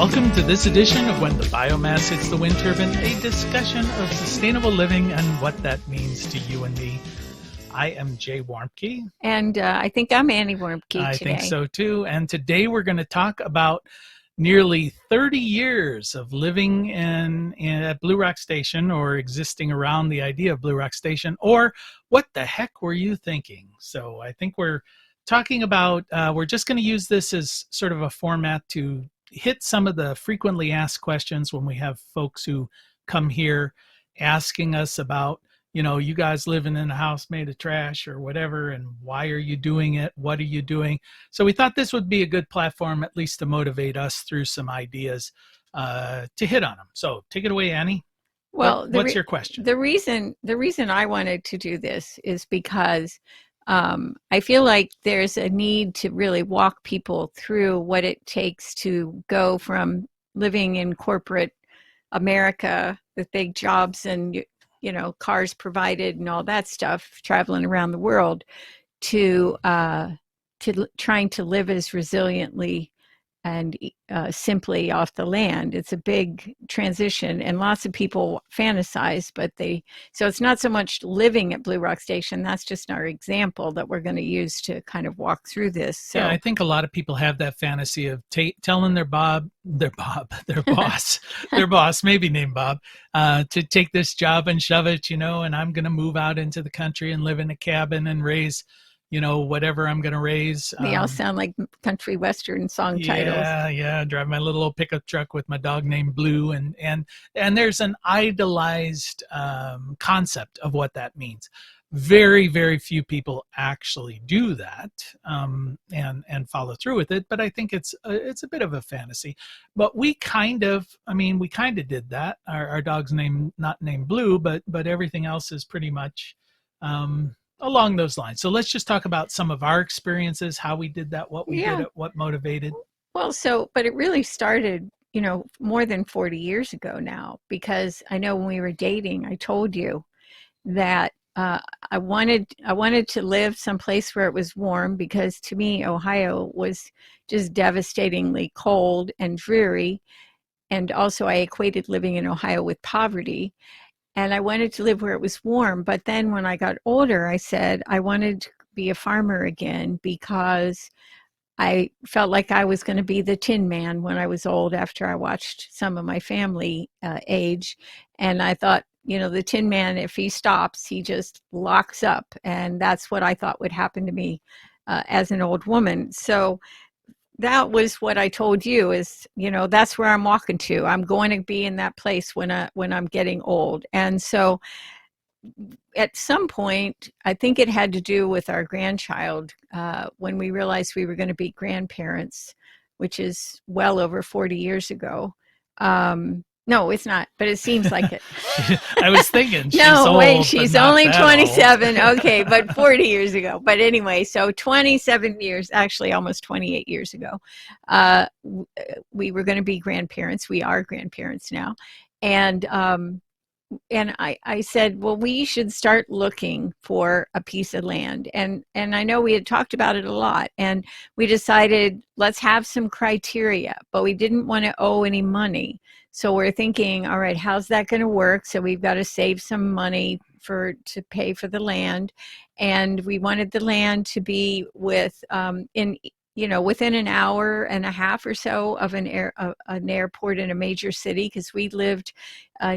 Welcome to this edition of When the Biomass Hits the Wind Turbine, a discussion of sustainable living and what that means to you and me. I am Jay Warmke. And I think I'm Annie Warmke today. I think so too. And today we're going to talk about nearly 30 years of living at Blue Rock Station, or existing around the idea of Blue Rock Station, or what the heck were you thinking? So I think we're talking about, we're just going to use this as sort of a format to hit some of the frequently asked questions when we have folks who come here asking us about, you guys living in a house made of trash or whatever, and why are you doing it? What are you doing? So we thought this would be a good platform, at least to motivate us through some ideas to hit on them. So take it away, Annie. Well, what's your question? The reason I wanted to do this is because I feel like there's a need to really walk people through what it takes to go from living in corporate America with big jobs and cars provided and all that stuff, traveling around the world, to trying to live as resiliently and simply off the land. It's a big transition, and lots of people fantasize, so it's not so much living at Blue Rock Station. That's just our example that we're going to use to kind of walk through this. So yeah, I think a lot of people have that fantasy of telling their boss, maybe named Bob, to take this job and shove it, and I'm going to move out into the country and live in a cabin and raise whatever I'm going to raise. They all sound like country western song titles. Yeah. Drive my little old pickup truck with my dog named Blue. And there's an idolized concept of what that means. Very, very few people actually do that and follow through with it. But I think it's a bit of a fantasy. But we kind of did that. Our dog's not named Blue, but everything else is pretty much along those lines. So let's just talk about some of our experiences, how we did that, what we did it, what motivated. Well, but it really started, more than 40 years ago now, because I know when we were dating, I told you that I wanted to live someplace where it was warm, because to me, Ohio was just devastatingly cold and dreary. And also I equated living in Ohio with poverty. And I wanted to live where it was warm. But then when I got older, I said I wanted to be a farmer again, because I felt like I was going to be the Tin Man when I was old, after I watched some of my family age. And I thought, the Tin Man, if he stops, he just locks up. And that's what I thought would happen to me as an old woman. So that was what I told you, is, that's where I'm walking to. I'm going to be in that place when I'm getting old. And so at some point, I think it had to do with our grandchild, when we realized we were going to be grandparents, which is well over 40 years ago. No, it's not, but it seems like it. I was thinking, she's only 27. Okay, but 40 years ago. But anyway, so 27 years, actually almost 28 years ago, we were going to be grandparents. We are grandparents now. And I said, well, we should start looking for a piece of land. And I know we had talked about it a lot, and we decided, let's have some criteria, but we didn't want to owe any money. So we're thinking, all right, how's that going to work? So we've got to save some money to pay for the land. And we wanted the land to be within an hour and a half or so of an airport in a major city, because we lived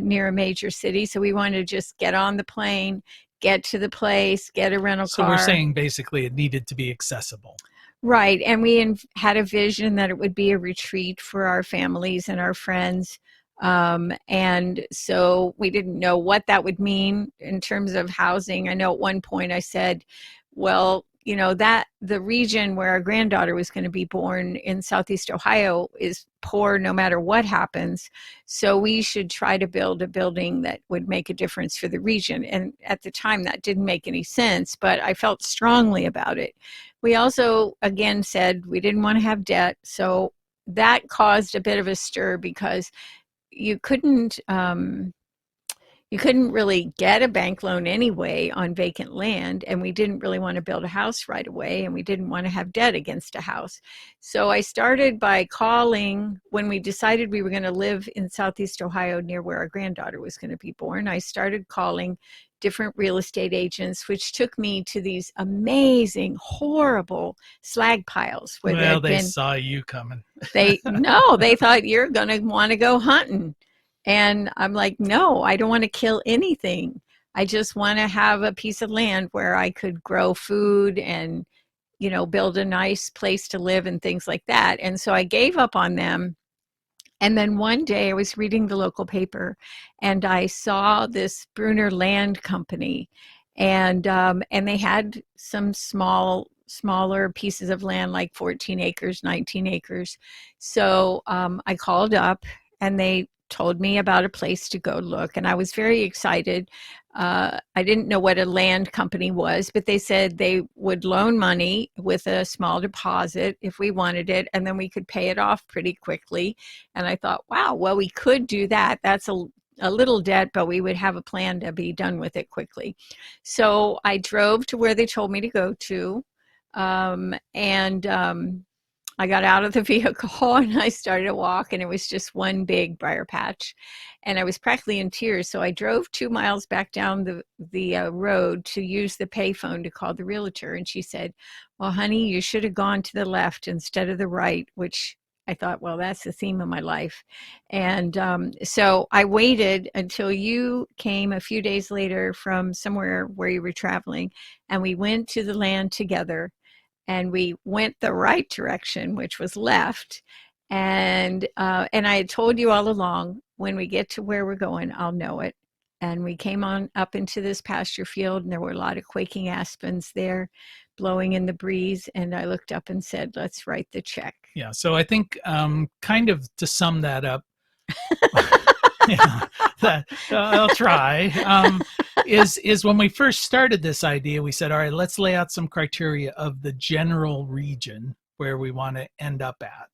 near a major city. So we wanted to just get on the plane, get to the place, get a rental car. So we're saying basically it needed to be accessible. Right. And we had a vision that it would be a retreat for our families and our friends. And so we didn't know what that would mean in terms of housing. I know at one point I said, well, that the region where our granddaughter was going to be born in Southeast Ohio is poor no matter what happens. So we should try to build a building that would make a difference for the region. And at the time that didn't make any sense, but I felt strongly about it. We also, again, said we didn't want to have debt. So that caused a bit of a stir, because you couldn't you couldn't really get a bank loan anyway on vacant land, and we didn't really want to build a house right away, and we didn't want to have debt against a house. So I started by calling when we decided we were going to live in Southeast Ohio near where our granddaughter was going to be born. I started calling different real estate agents, which took me to these amazing, horrible slag piles where well, they saw you coming. they thought you're going to want to go hunting. And I'm like, no, I don't want to kill anything. I just want to have a piece of land where I could grow food and, build a nice place to live and things like that. And so I gave up on them. And then one day I was reading the local paper and I saw this Bruner Land Company, and they had some smaller pieces of land, like 14 acres, 19 acres. So I called up and they told me about a place to go look, and I was very excited. I didn't know what a land company was, but they said they would loan money with a small deposit if we wanted it, and then we could pay it off pretty quickly. And I thought, wow, well, we could do that. That's a little debt, but we would have a plan to be done with it quickly. So I drove to where they told me to go to, and I got out of the vehicle and I started to walk, and it was just one big briar patch, and I was practically in tears. So I drove 2 miles back down the road to use the payphone to call the realtor, and she said, well, honey, you should have gone to the left instead of the right, which I thought, well, that's the theme of my life. And so I waited until you came a few days later from somewhere where you were traveling, and we went to the land together. And we went the right direction, which was left. And I had told you all along, when we get to where we're going, I'll know it. And we came on up into this pasture field, and there were a lot of quaking aspens there blowing in the breeze. And I looked up and said, let's write the check. Yeah. So I think kind of to sum that up, yeah, I'll try. Is when we first started this idea, we said, all right, let's lay out some criteria of the general region where we want to end up at.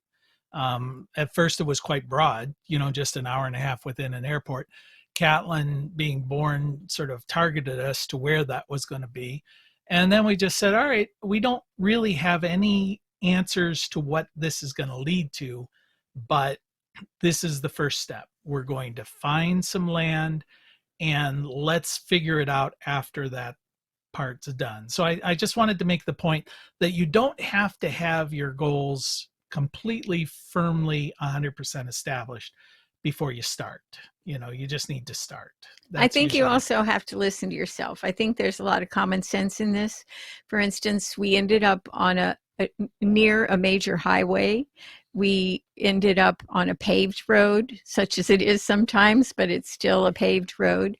At first, it was quite broad, just an hour and a half within an airport. Catlin being born sort of targeted us to where that was going to be. And then we just said, all right, we don't really have any answers to what this is going to lead to, but this is the first step. We're going to find some land and let's figure it out after that part's done. So I just wanted to make the point that you don't have to have your goals completely firmly 100% established before you start. You just need to start. I think you also have to listen to yourself. I think there's a lot of common sense in this. For instance, we ended up on near a major highway. We ended up on a paved road, such as it is sometimes, but it's still a paved road.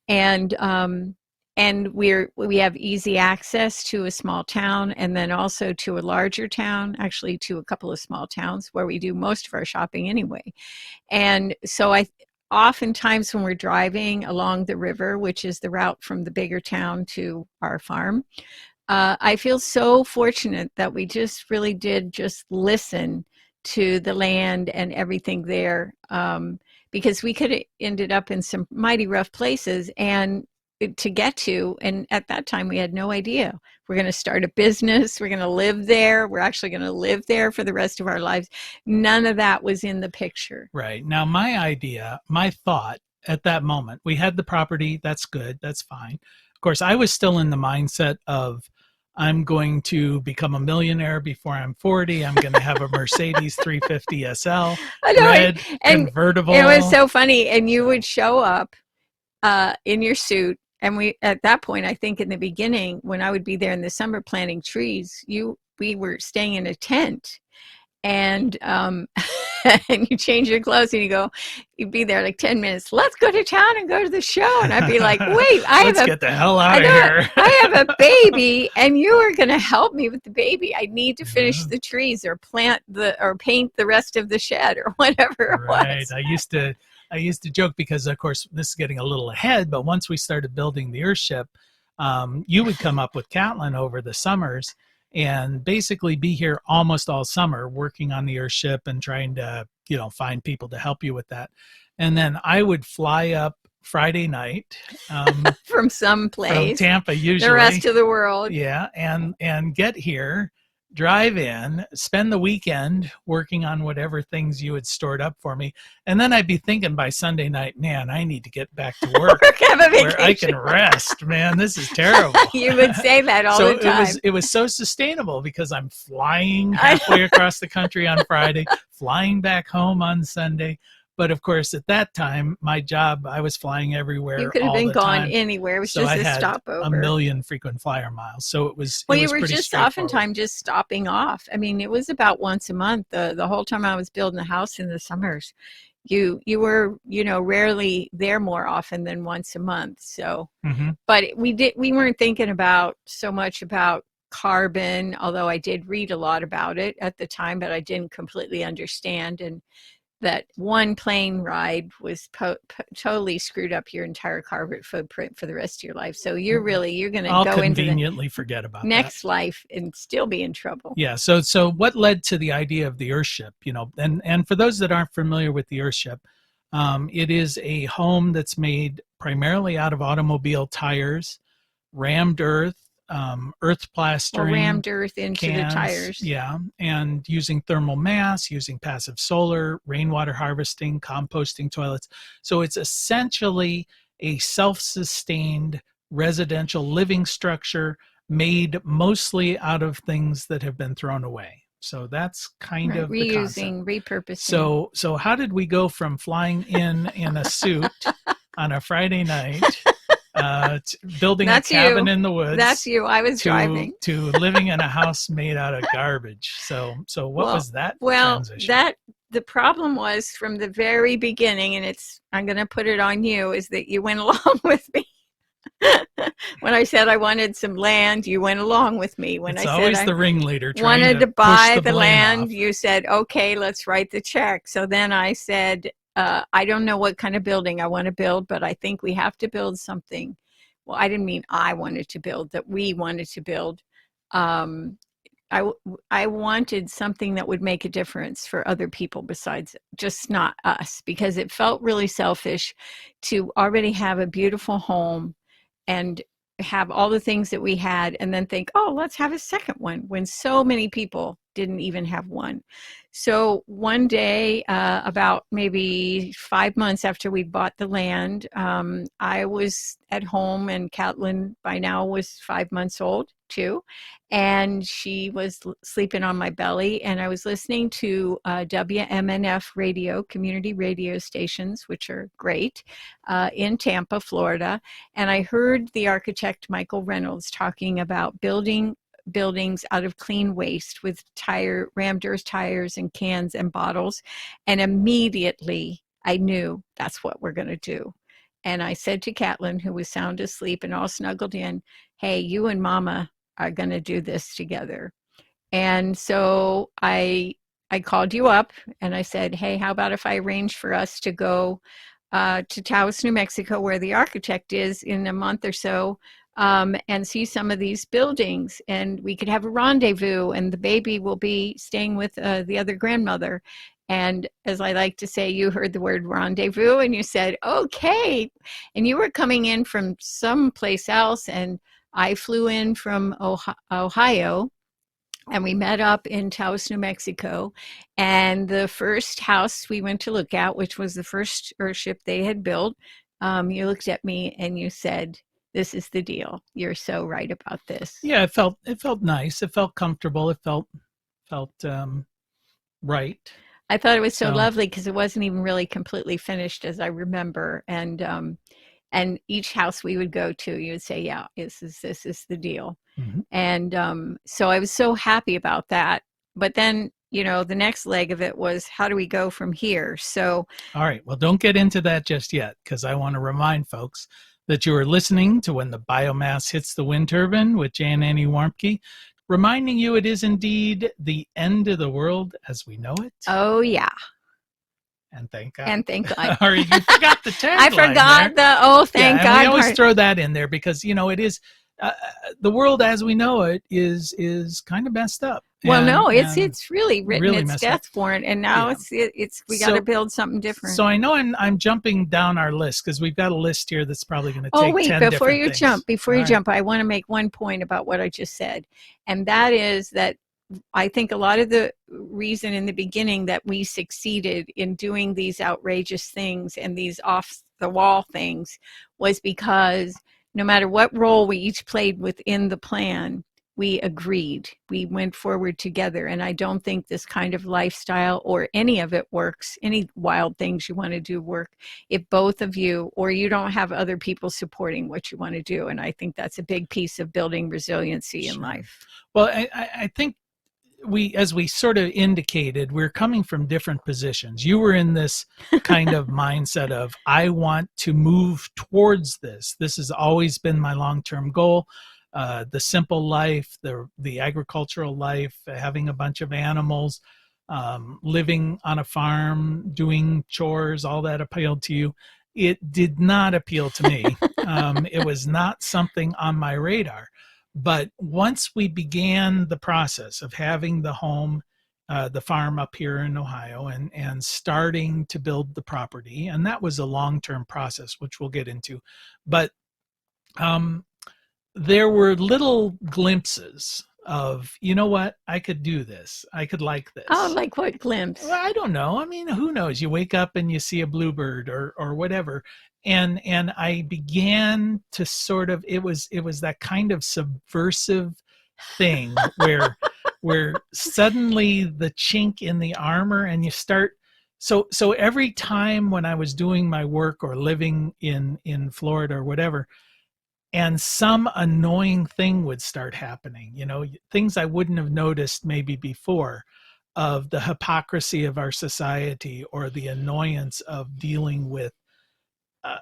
And we have easy access to a small town, and then also to a larger town, actually to a couple of small towns where we do most of our shopping anyway. And so oftentimes when we're driving along the river, which is the route from the bigger town to our farm, I feel so fortunate that we just really did just listen to the land and everything there, because we could have ended up in some mighty rough places and to get to. And at that time, we had no idea. We're going to start a business. We're going to live there. We're actually going to live there for the rest of our lives. None of that was in the picture. Right. Now, my thought at that moment, we had the property. That's good. That's fine. Of course, I was still in the mindset of, I'm going to become a millionaire before I'm 40. I'm going to have a Mercedes 350 SL, red, convertible. It was so funny. And you would show up in your suit. And at that point, I think in the beginning, when I would be there in the summer planting trees, we were staying in a tent. And and you change your clothes and you'd be there like 10 minutes. Let's go to town and go to the show. And I'd be like, wait, let's get the hell out of here. I have a baby and you are going to help me with the baby. I need to finish the trees or paint the rest of the shed or whatever it was. I used to joke because, of course, this is getting a little ahead, but once we started building the Earthship, you would come up with Catlin over the summers and basically be here almost all summer working on the Earthship and trying to, find people to help you with that. And then I would fly up Friday night from some from place, Tampa, usually the rest of the world. Yeah, and get here, drive in, spend the weekend working on whatever things you had stored up for me, and then I'd be thinking by Sunday night, man, I need to get back to work Have a where I vacation. can rest. Man, this is terrible. You would say that all So the time. it was so sustainable because I'm flying halfway across the country on Friday, flying back home on Sunday. But of course, at that time, my job, I was flying everywhere. You could have all been the gone time. anywhere. It was So just I a had stopover. a million frequent flyer miles. So it was. Well, it you was were pretty just straightforward. oftentimes just stopping off. I mean, it was about once a month. The whole time I was building the house in the summers, you were, rarely there more often than once a month. So, but we weren't thinking about so much about carbon, although I did read a lot about it at the time, but I didn't completely understand. And that one plane ride was totally screwed up your entire carbon footprint for the rest of your life. So you're going to go into the forget about next that. life and still be in trouble. Yeah. So what led to the idea of the Earthship? And for those that aren't familiar with the Earthship, it is a home that's made primarily out of automobile tires, rammed earth, earth plastering, rammed earth into cans, the tires. Yeah, and using thermal mass, using passive solar, rainwater harvesting, composting toilets. So it's essentially a self-sustained residential living structure made mostly out of things that have been thrown away. So that's kind of the concept. Repurposing. So how did we go from flying in a suit on a Friday night building a cabin in the woods? That's you. I was driving. To living in a house made out of garbage. So what was that transition? The problem was from the very beginning, and I'm going to put it on you, is that you went along with me. When I said I wanted some land, you went along with me. When it's I always said the ringleader wanted to buy the land, off. You said, okay, let's write the check. So then I said, I don't know what kind of building I want to build, but I think we have to build something. Well, I didn't mean I wanted to build, that we wanted to build. I wanted something that would make a difference for other people besides just not us, because it felt really selfish to already have a beautiful home and have all the things that we had and then think, oh, let's have a second one, when so many people didn't even have one. So one day, about maybe 5 months after we bought the land, I was at home, and Catlin by now was 5 months old too, and she was sleeping on my belly, and I was listening to WMNF radio, community radio stations, which are great, in Tampa, Florida, and I heard the architect Michael Reynolds talking about buildings out of clean waste with rammed earth tires and cans and bottles, and immediately I knew that's what we're going to do. And I said to Catlin, who was sound asleep and all snuggled in, hey, you and Mama are going to do this together. And so I called you up and I said, hey, how about if I arrange for us to go to Taos, New Mexico, where the architect is, in a month or so, and see some of these buildings, and we could have a rendezvous, and the baby will be staying with the other grandmother. And as I like to say, you heard the word rendezvous and you said, okay. And you were coming in from someplace else, and I flew in from Ohio, and we met up in Taos, New Mexico. And the first house we went to look at, which was the first Earthship they had built, you looked at me and you said, this is the deal. You're so right about this. Yeah, it felt nice. It felt comfortable. It felt right. I thought it was so lovely because it wasn't even really completely finished, as I remember. And each house we would go to, you would say, yeah, this is the deal. Mm-hmm. And so I was so happy about that. But then, the next leg of it was, how do we go from here? So, all right, well, don't get into that just yet, because I want to remind folks that you are listening to When the Biomass Hits the Wind Turbine with Jay and Annie Warmke, reminding you it is indeed the end of the world as we know it. Oh, yeah. And thank God. And thank God. Or you forgot the tagline. I forgot thank God. We always throw that in there because, it is, the world as we know it is kind of messed up. Well, no, and it's really written really its messed up. death warrant, and now Yeah. it's we got to So build something different. so I know I'm jumping down our list because we've got a list here that's probably going to Oh, take wait, 10 different things. before All you right. jump, I want to make one point about what I just said. And that is that I think a lot of the reason in the beginning that we succeeded in doing these outrageous things and these off the wall things was because no matter what role we each played within the plan, we agreed. We went forward together. And I don't think this kind of lifestyle or any of it works, any wild things you want to do work, if both of you or you don't have other people supporting what you want to do. And I think that's a big piece of building resiliency in Sure. life. Well, I think as we sort of indicated, we're coming from different positions. You were in this kind of mindset of, I want to move towards this. This has always been my long-term goal. The simple life, the agricultural life, having a bunch of animals, living on a farm, doing chores, all that appealed to you. It did not appeal to me. It was not something on my radar. But once we began the process of having the home, the farm up here in Ohio, and starting to build the property, and that was a long-term process, which we'll get into. But um, there were little glimpses of, you know what, I could do this. I could like Oh, this. like what glimpse? Well, I don't know. I mean, who knows? You wake up and you see a bluebird or whatever. And I began to sort of, it was that kind of subversive thing where suddenly the chink in the armor and you start. So every time when I was doing my work or living in Florida or whatever, and some annoying thing would start happening, things I wouldn't have noticed maybe before, of the hypocrisy of our society or the annoyance of dealing with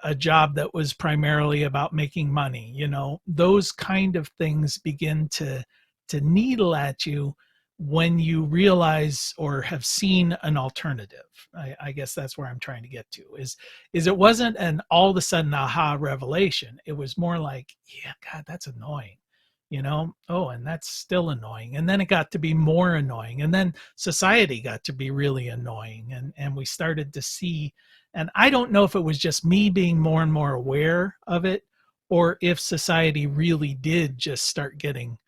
a job that was primarily about making money. Those kind of things begin to needle at you when you realize or have seen an alternative. I guess that's where I'm trying to get to, is it wasn't an all of a sudden aha revelation. It was more like, yeah, God, that's annoying. Oh, and that's still annoying. And then it got to be more annoying. And then society got to be really annoying. And we started to see, and I don't know if it was just me being more and more aware of it, or if society really did just start getting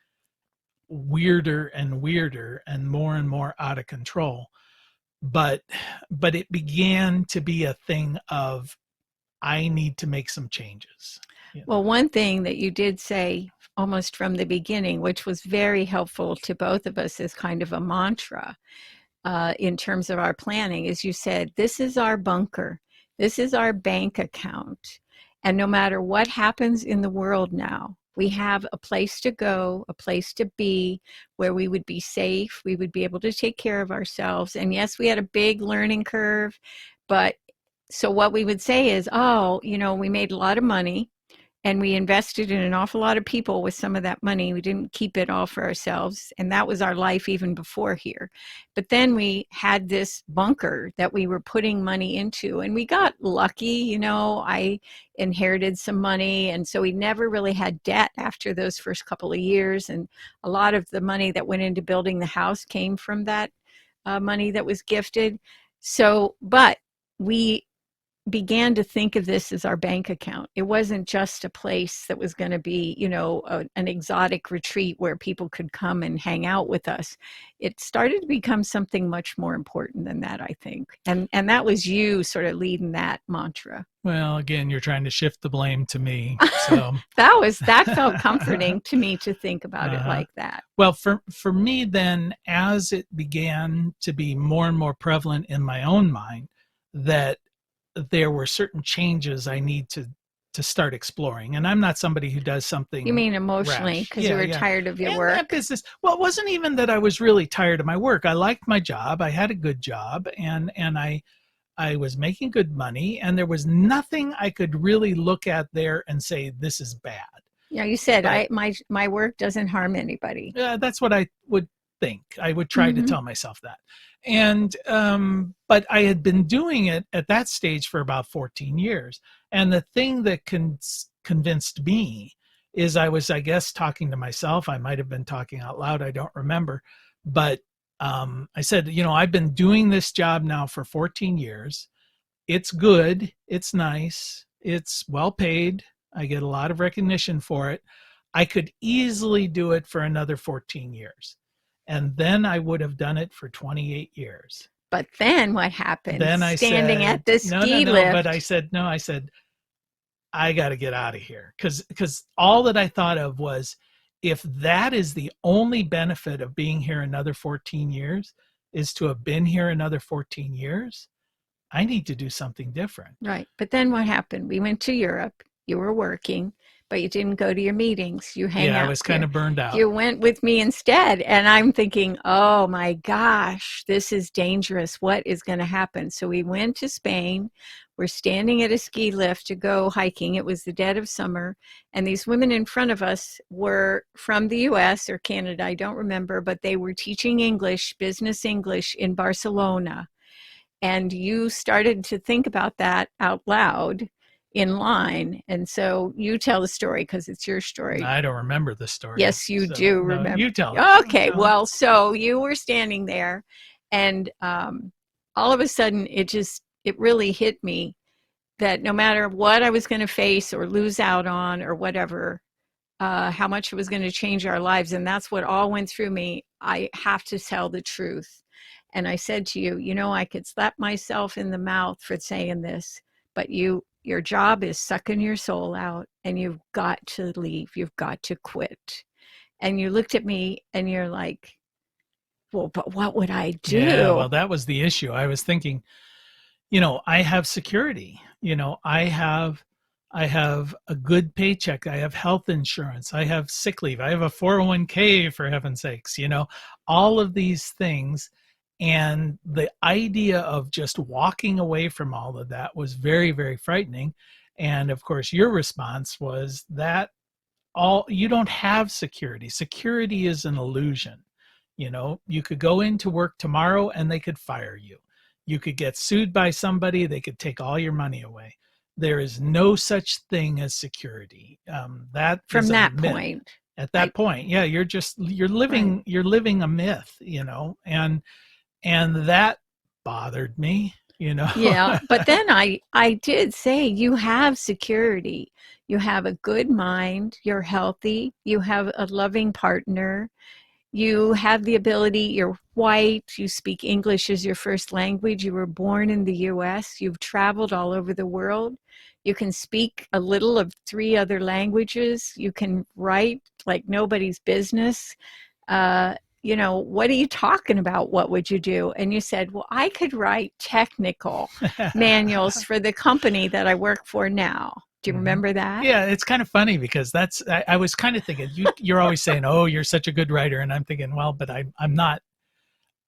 weirder and weirder and more out of control. But it began to be a thing of, I need to make some changes. Well, one thing that you did say almost from the beginning, which was very helpful to both of us as kind of a mantra in terms of our planning, is you said, this is our bunker. This is our bank account. And no matter what happens in the world now, we have a place to go, a place to be where we would be safe. We would be able to take care of ourselves. And yes, we had a big learning curve, but so what we would say is, oh, we made a lot of money and we invested in an awful lot of people with some of that money. We didn't keep it all for ourselves. And that was our life even before here. But then we had this bunker that we were putting money into, and we got lucky. I inherited some money. And so we never really had debt after those first couple of years. And a lot of the money that went into building the house came from that money that was gifted. So, but we began to think of this as our bank account. It wasn't just a place that was going to be, an exotic retreat where people could come and hang out with us. It started to become something much more important than that, I think. And that was you sort of leading that mantra. Well, again, you're trying to shift the blame to me. So that felt comforting to me to think about it like that. Well, for me then, as it began to be more and more prevalent in my own mind that there were certain changes I need to start exploring. And I'm not somebody who does something. You mean emotionally, because you were tired of your work? That business. Well, it wasn't even that I was really tired of my work. I liked my job. I had a good job, and I was making good money, and there was nothing I could really look at there and say, this is bad. Yeah, you said, but my work doesn't harm anybody. Yeah, that's what I would think. I would try to tell myself that. And but I had been doing it at that stage for about 14 years. And the thing that convinced me is I was, I guess, talking to myself. I might have been talking out loud. I don't remember. But I said, I've been doing this job now for 14 years. It's good. It's nice. It's well paid. I get a lot of recognition for it. I could easily do it for another 14 years. And then I would have done it for 28 years. But then what happened? Then I Standing said, at the ski lift. But I said, no, I got to get out of here. Because all that I thought of was, if that is the only benefit of being here another 14 years, is to have been here another 14 years, I need to do something different. Right. But then what happened? We went to Europe. You were working, but you didn't go to your meetings. You hang out. Yeah, I was kind of burned out. You went with me instead. And I'm thinking, oh my gosh, this is dangerous. What is going to happen? So we went to Spain. We're standing at a ski lift to go hiking. It was the dead of summer. And these women in front of us were from the US or Canada, I don't remember, but they were teaching English, business English in Barcelona. And you started to think about that out loud in line. And so you tell the story because it's your story. I don't remember the story. Yes, you do remember. No, you tell it. Okay, well, so you were standing there, and all of a sudden it really hit me that no matter what I was going to face or lose out on or whatever, how much it was going to change our lives, and that's what all went through me, I have to tell the truth. And I said to you, I could slap myself in the mouth for saying this, but your job is sucking your soul out, and you've got to leave. You've got to quit. And you looked at me and you're like, well, but what would I do? Yeah, well, that was the issue. I was thinking, I have security. I have a good paycheck. I have health insurance. I have sick leave. I have a 401k, for heaven's sakes, all of these things. And the idea of just walking away from all of that was very, very frightening. And of course, your response was that you don't have security. Security is an illusion. You could go into work tomorrow and they could fire you. You could get sued by somebody. They could take all your money away. There is no such thing as security. That from that myth. point. At that point, yeah, you're living, right. You're living a myth, and that bothered me, Yeah, but then I did say, you have security. You have a good mind. You're healthy. You have a loving partner. You have the ability. You're white. You speak English as your first language. You were born in the US. You've traveled all over the world. You can speak a little of 3 other languages. You can write like nobody's business. What are you talking about? What would you do? And you said, well, I could write technical manuals for the company that I work for now. Do you remember that? Yeah, it's kind of funny because I was kind of thinking, you're always saying, oh, you're such a good writer. And I'm thinking, well, but I'm not.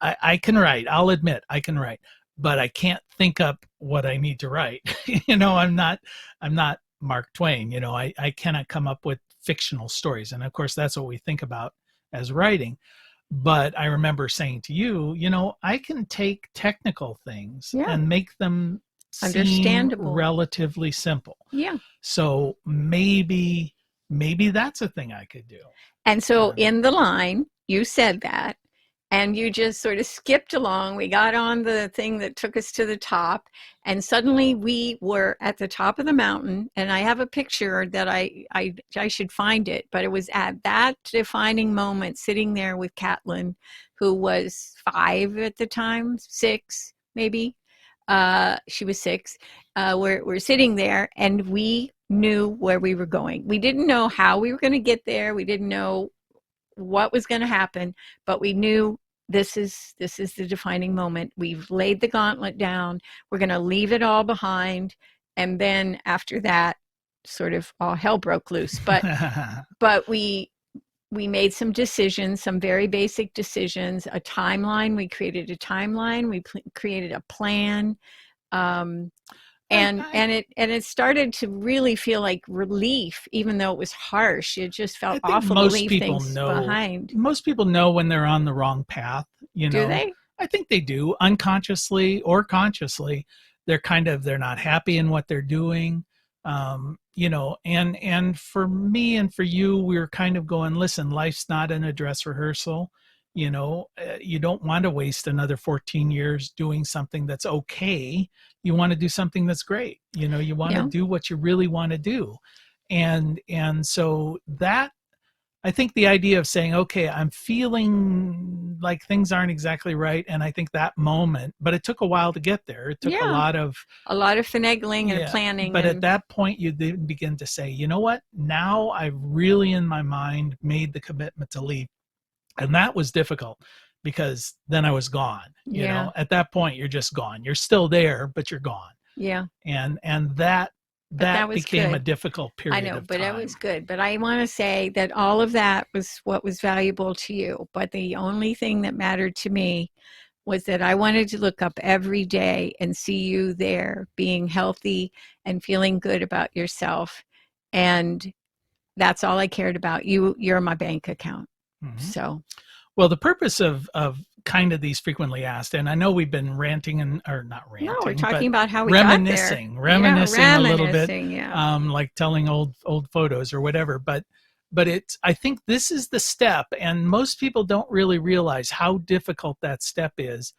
I can write. I'll admit I can write, but I can't think up what I need to write. I'm not Mark Twain. I cannot come up with fictional stories. And of course, that's what we think about as writing. But I remember saying to you, I can take technical things and make them seem relatively simple. Yeah. So maybe that's a thing I could do. And so in the line, you said that, and you just sort of skipped along. We got on the thing that took us to the top, and suddenly we were at the top of the mountain. And I have a picture that I should find it, but it was at that defining moment, sitting there with Catlin, who was 5 at the time, 6 maybe. She was 6. We're sitting there, and we knew where we were going. We didn't know how we were going to get there. We didn't know what was going to happen, but we knew this is the defining moment. We've laid the gauntlet down. We're going to leave it all behind. And then after that, sort of all hell broke loose. But we made some decisions, some very basic decisions, a timeline. We created a timeline. We created a plan. And it started to really feel like relief, even though it was harsh. It just felt awful to leave things behind. Most people know when they're on the wrong path. Do they? I think they do, unconsciously or consciously. They're not happy in what they're doing. And for me and for you, we were kind of going, listen, life's not in a dress rehearsal. You don't want to waste another 14 years doing something that's okay. You want to do something that's great. You want to do what you really want to do. And so that, I think the idea of saying, okay, I'm feeling like things aren't exactly right. And I think that moment, but it took a while to get there. It took a lot of finagling and planning. But at that point, you then begin to say, you know what? Now I've really in my mind made the commitment to leave. And that was difficult because then I was gone. You know, at that point, you're just gone. You're still there, but you're gone. Yeah. And that became a difficult period. I know, but it was good. But I want to say that all of that was what was valuable to you. But the only thing that mattered to me was that I wanted to look up every day and see you there being healthy and feeling good about yourself. And that's all I cared about. You're my bank account. Mm-hmm. So, well, the purpose of kind of these frequently asked, and I know we've been ranting or not ranting. No, we're talking about how we reminiscing a little bit, yeah. Like telling old photos or whatever. But I think this is the step, and most people don't really realize how difficult that step is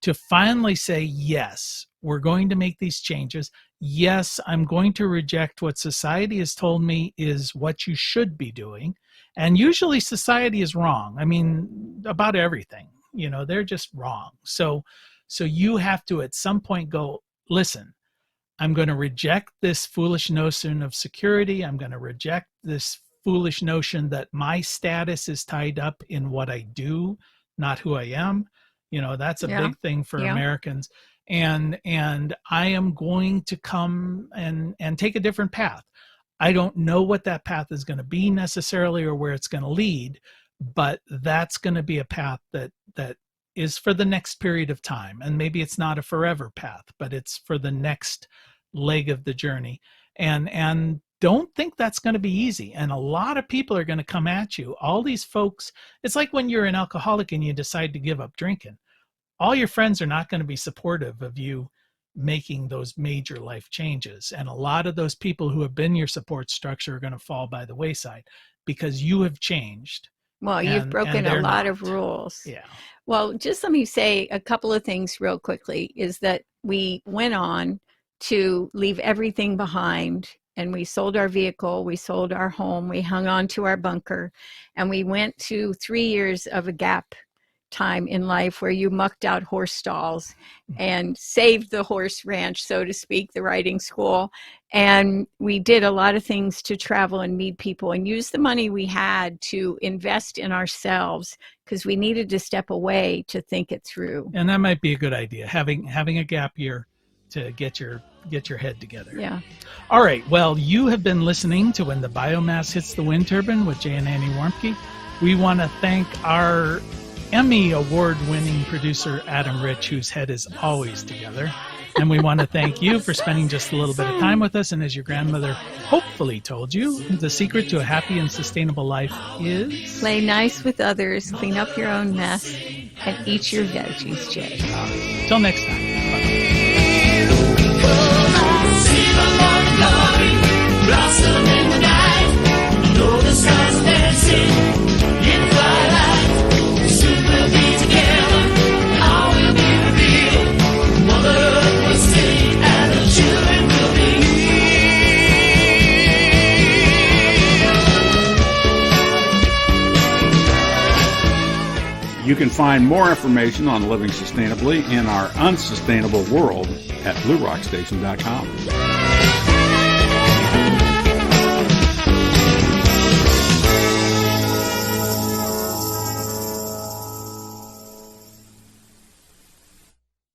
to finally say, yes, we're going to make these changes. Yes, I'm going to reject what society has told me is what you should be doing. And usually society is wrong. I mean, about everything, they're just wrong. So you have to at some point go, listen, I'm going to reject this foolish notion of security. I'm going to reject this foolish notion that my status is tied up in what I do, not who I am. That's a big thing for Americans. And I am going to come and take a different path. I don't know what that path is going to be necessarily or where it's going to lead, but that's going to be a path that is for the next period of time. And maybe it's not a forever path, but it's for the next leg of the journey. And don't think that's going to be easy. And a lot of people are going to come at you. All these folks, it's like when you're an alcoholic and you decide to give up drinking. All your friends are not going to be supportive of you making those major life changes. And a lot of those people who have been your support structure are going to fall by the wayside because you have changed. Well, you've broken a lot of rules. Yeah. Well, just let me say a couple of things real quickly is that we went on to leave everything behind and we sold our vehicle, we sold our home, we hung on to our bunker, and we went to 3 years of a gap time in life where you mucked out horse stalls and saved the horse ranch, so to speak, the riding school. And we did a lot of things to travel and meet people and use the money we had to invest in ourselves because we needed to step away to think it through. And that might be a good idea, having a gap year to get your head together. Yeah. All right. Well, you have been listening to When the Biomass Hits the Wind Turbine with Jay and Annie Warmke. We want to thank our Emmy award-winning producer, Adam Rich, whose head is always together. And we want to thank you for spending just a little bit of time with us. And as your grandmother hopefully told you, the secret to a happy and sustainable life is... play nice with others, clean up your own mess, and eat your veggies, Jay. Till next time. Bye. You can find more information on living sustainably in our unsustainable world at bluerockstation.com.